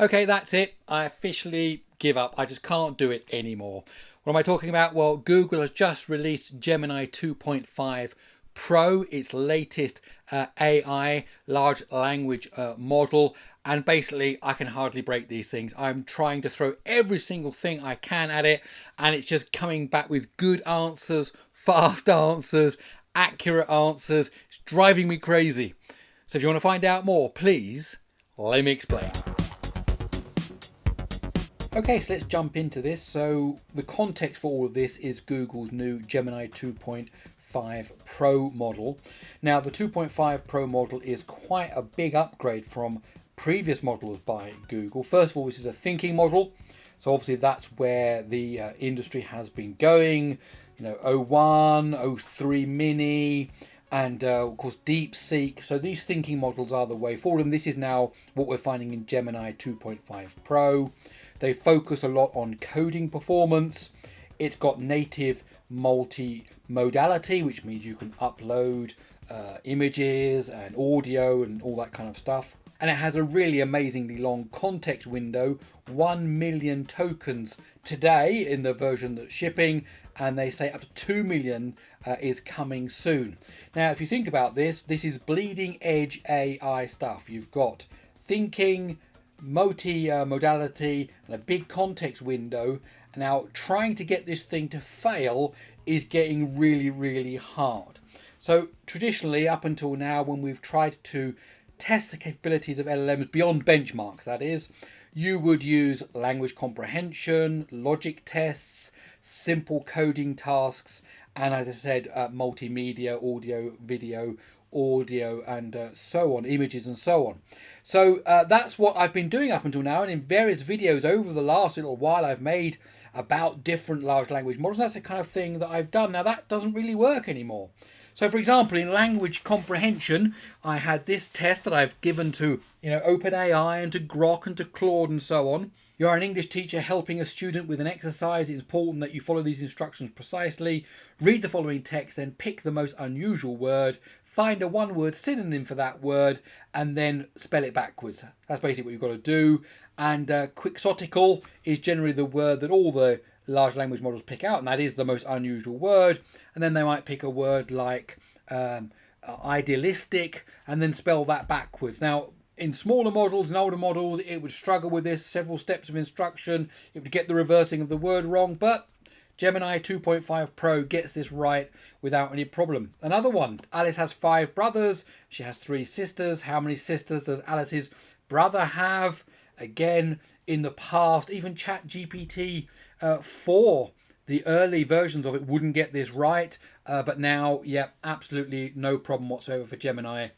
Okay, that's it. I officially give up. I just can't do it anymore. What am I talking about? Well, Google has just released Gemini 2.5 Pro, its latest AI large language model. And basically, I can hardly break these things. I'm trying to throw every single thing I can at it, and it's just coming back with good answers, fast answers, accurate answers. It's driving me crazy. So if you want to find out more, please let me explain. Okay, so let's jump into this. So the context for all of this is Google's new Gemini 2.5 Pro model. Now the 2.5 Pro model is quite a big upgrade from previous models by Google. First of all, this is a thinking model. So obviously that's where the industry has been going. You know, O1, O3 Mini, and of course DeepSeek. So these thinking models are the way forward, and this is now what we're finding in Gemini 2.5 Pro. They focus a lot on coding performance. It's got native multi-modality, which means you can upload images and audio and all that kind of stuff. And it has a really amazingly long context window, 1 million tokens today in the version that's shipping, and they say up to 2 million is coming soon. Now, if you think about this, this is bleeding edge AI stuff. You've got thinking, multi-modality, and a big context window. Now, trying to get this thing to fail is getting really, really hard. So traditionally, up until now, when we've tried to test the capabilities of LLMs beyond benchmarks, that is, you would use language comprehension, logic tests, simple coding tasks, and as I said, multimedia, audio, video, and so on, images and so on. So that's what I've been doing up until now, and in various videos over the last little while I've made about different large language models. That's the kind of thing that I've done. Now that doesn't really work anymore. So for example, in language comprehension, I had this test that I've given to OpenAI and to Grok and to Claude and so on. You're an English teacher helping a student with an exercise. It's important that you follow these instructions precisely. Read the following text, then pick the most unusual word, find a one-word synonym for that word, and then spell it backwards. That's basically what you've got to do. And quixotical is generally the word that all the large language models pick out, and that is the most unusual word. And then they might pick a word like idealistic and then spell that backwards. Now, in smaller models and older models, it would struggle with this, several steps of instruction. It would get the reversing of the word wrong, but Gemini 2.5 Pro gets this right without any problem. Another one, Alice has 5 brothers. She has 3 sisters. How many sisters does Alice's brother have? Again, in the past, even ChatGPT 4, the early versions of it wouldn't get this right. But now, yeah, absolutely no problem whatsoever for Gemini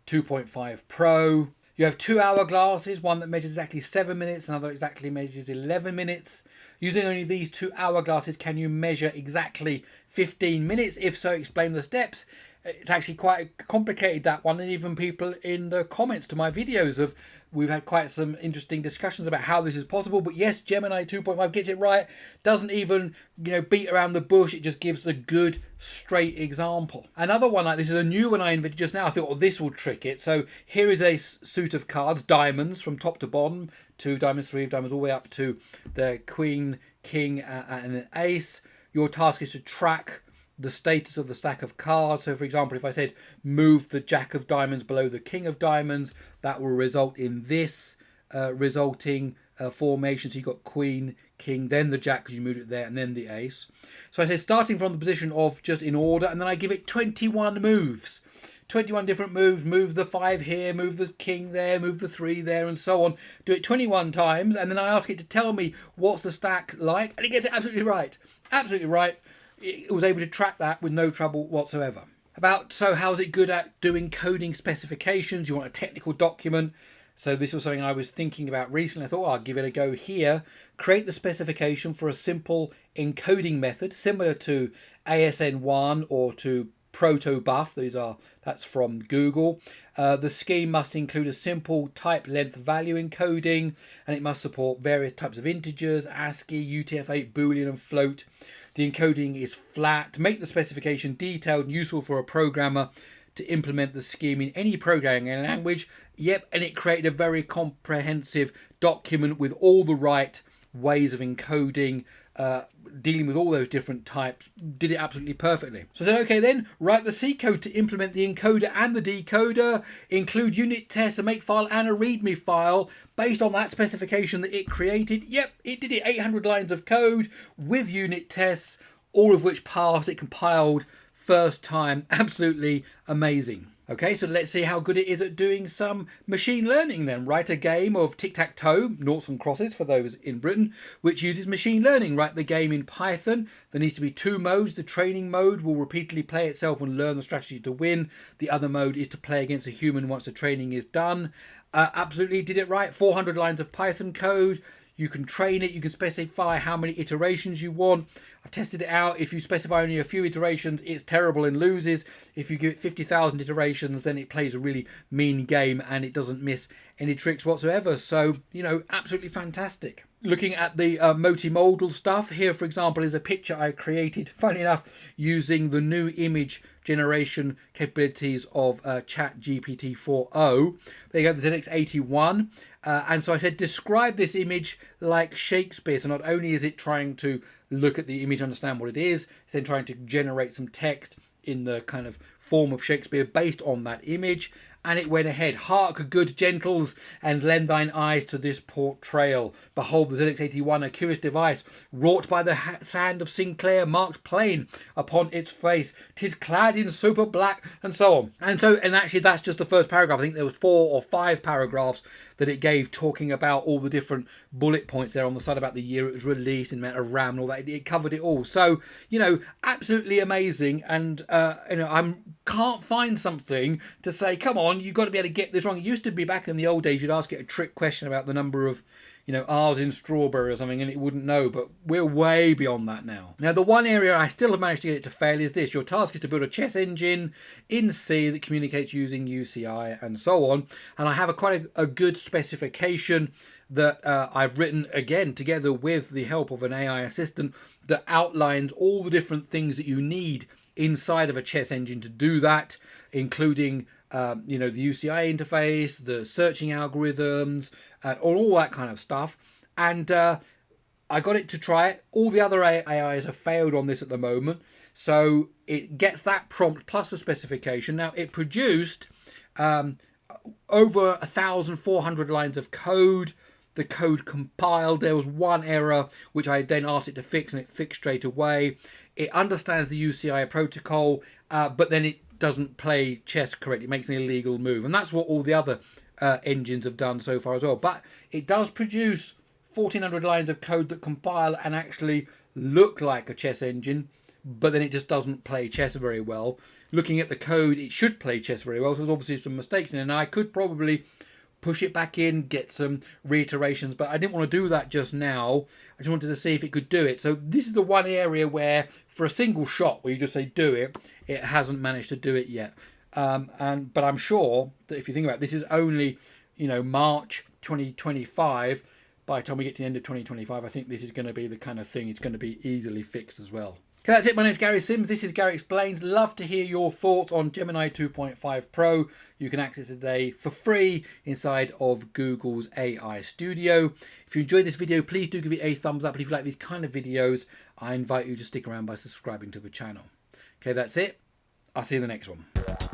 2.5 Pro. You have 2 hourglasses, one that measures exactly 7 minutes, another exactly measures 11 minutes. Using only these 2 hourglasses, can you measure exactly 15 minutes? If so, explain the steps. It's actually quite complicated, that one, and even people in the comments to my videos we've had quite some interesting discussions about how this is possible. But yes, Gemini 2.5 gets it right. Doesn't even beat around the bush. It just gives a good straight example. Another one like this is a new one I invented just now. I thought, oh, this will trick it. So here is a suit of cards, diamonds from top to bottom, 2 diamonds, 3 diamonds, all the way up to the queen, king, and an ace. Your task is to track the status of the stack of cards. So for example, if I said move the jack of diamonds below the king of diamonds, that will result in this resulting formation. So you've got queen, king, then the jack because you moved it there, and then the ace. So I say starting from the position of just in order, and then I give it 21 moves. 21 different moves, move the 5 here, move the king there, move the 3 there, and so on. Do it 21 times, and then I ask it to tell me what's the stack like, and it gets it absolutely right. Absolutely right. It was able to track that with no trouble whatsoever. So how's it good at doing coding specifications? You want a technical document. So this was something I was thinking about recently. I thought, I'll give it a go here. Create the specification for a simple encoding method similar to ASN1 or to protobuf. That's from Google. The scheme must include a simple type length value encoding, and it must support various types of integers, ASCII, UTF-8, Boolean, and float. The encoding is flat. To make the specification detailed and useful for a programmer to implement the scheme in any programming language. Yep, and it created a very comprehensive document with all the right ways of encoding, dealing with all those different types, did it absolutely perfectly. So I said, okay then, write the C code to implement the encoder and the decoder, include unit tests, a make file and a readme file based on that specification that it created. Yep, it did it. 800 lines of code with unit tests, all of which passed. It compiled first time. Absolutely amazing. Okay, so let's see how good it is at doing some machine learning then. Write a game of tic-tac-toe, noughts and crosses for those in Britain, which uses machine learning. Write the game in Python. There needs to be 2 modes. The training mode will repeatedly play itself and learn the strategy to win. The other mode is to play against a human once the training is done. Absolutely did it right. 400 lines of Python code. You can train it, you can specify how many iterations you want. I've tested it out. If you specify only a few iterations, it's terrible and loses. If you give it 50,000 iterations, then it plays a really mean game and it doesn't miss any tricks whatsoever. So, you know, absolutely fantastic. Looking at the multimodal stuff, here, for example, is a picture I created, funny enough, using the new image generation capabilities of ChatGPT 4.0. There you go, the ZX81. And so I said, describe this image like Shakespeare. So not only is it trying to look at the image, understand what it is, it's then trying to generate some text in the kind of form of Shakespeare based on that image. And it went ahead. Hark, good gentles, and lend thine eyes to this portrayal. Behold the ZX81, a curious device, wrought by the hand of Sinclair, marked plain upon its face. 'Tis clad in super black, and so on. And actually that's just the first paragraph. I think there was 4 or 5 paragraphs that it gave talking about all the different bullet points there on the side about the year it was released and amount of RAM and all that. It covered it all. So, you know, absolutely amazing. And, you know, I can't find something to say, come on, you've got to be able to get this wrong. It used to be back in the old days, you'd ask it a trick question about the number of, you know, R's in strawberry or something, and it wouldn't know, but we're way beyond that now. Now, the one area I still have managed to get it to fail is this. Your task is to build a chess engine in C that communicates using UCI and so on. And I have quite a good specification that I've written, again, together with the help of an AI assistant that outlines all the different things that you need inside of a chess engine to do that, including you know, the UCI interface, the searching algorithms, all that kind of stuff. And I got it to try it. All the other AIs have failed on this at the moment. So it gets that prompt plus the specification. Now, it produced over 1,400 lines of code. The code compiled. There was one error which I then asked it to fix, and it fixed straight away. It understands the UCI protocol, but then it doesn't play chess correctly. It makes an illegal move. And that's what all the other engines have done so far as well. But it does produce 1,400 lines of code that compile and actually look like a chess engine, but then it just doesn't play chess very well. Looking at the code, it should play chess very well. So there's obviously some mistakes in it. And I could probably push it back in, get some reiterations, but I didn't want to do that just now. I just wanted to see if it could do it. So this is the one area where, for a single shot, where you just say do it, it hasn't managed to do it yet. But I'm sure that if you think about it, this is only, you know, March 2025. By the time we get to the end of 2025, I think this is going to be the kind of thing it's going to be easily fixed as well. Okay, that's it. My name's Gary Sims. This is Gary Explains. Love to hear your thoughts on Gemini 2.5 Pro. You can access it today for free inside of Google's AI Studio. If you enjoyed this video, please do give it a thumbs up. And if you like these kind of videos, I invite you to stick around by subscribing to the channel. Okay, that's it. I'll see you in the next one.